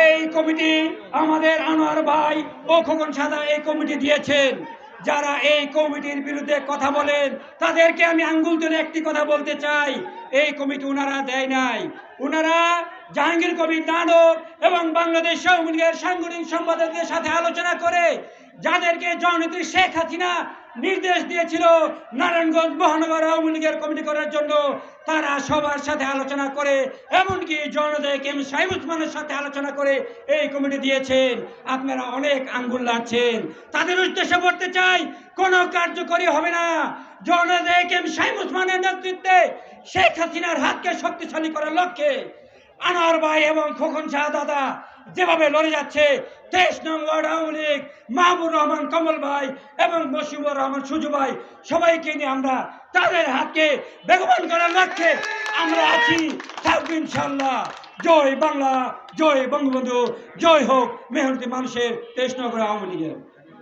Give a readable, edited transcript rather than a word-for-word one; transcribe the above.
এই কমিটি আমাদের আনোয়ার ভাই ও খোকন সাদা এই কমিটি দিয়েছেন। যারা এই কমিটির বিরুদ্ধে কথা বলেন তাদেরকে আমি আঙ্গুল তুলে একটি কথা বলতে চাই, এই কমিটি ওনারা দেয় নাই। ওনারা জাহাঙ্গীর কবির নানক এবং বাংলাদেশ আওয়ামী লীগের সাংগঠনিক সম্পাদকদের সাথে আলোচনা করে যাদেরকে জননেত্রী শেখ হাসিনা নির্দেশ দিয়েছিল নারায়ণগঞ্জ মহানগর আওয়ামী লীগের কমিটি করার জন্য, তারা সবার সাথে আলোচনা করে এমনকি জননেতা এম শামীম ওসমানের সাথে আলোচনা করে এই কমিটি দিয়েছেন। আপনারা অনেক আঙ্গুল লাগছেন, তাদের উদ্দেশ্যে বলতে চাই কোনো কার্যকরী হবে না। জননেতা এম শামীম ওসমানের নেতৃত্বে শেখ হাসিনার হাতকে শক্তিশালী করার লক্ষ্যে আনোয়ার ভাই এবং খোকন শাহ দাদা যেভাবে লড়ে যাচ্ছে, 23 নং ওয়ার্ড আওয়ামী লীগ মাহবুব রহমান কমল ভাই এবং মশিউর রহমান সুজু ভাই সবাইকে নিয়ে আমরা তাদের হাতকে বেগবান করার লক্ষ্যে আমরা আছি, থাকবো ইনশাল্লাহ। জয় বাংলা, জয় বঙ্গবন্ধু, জয় হোক মেহনতি মানুষের 23 নং আওয়ামী লীগের।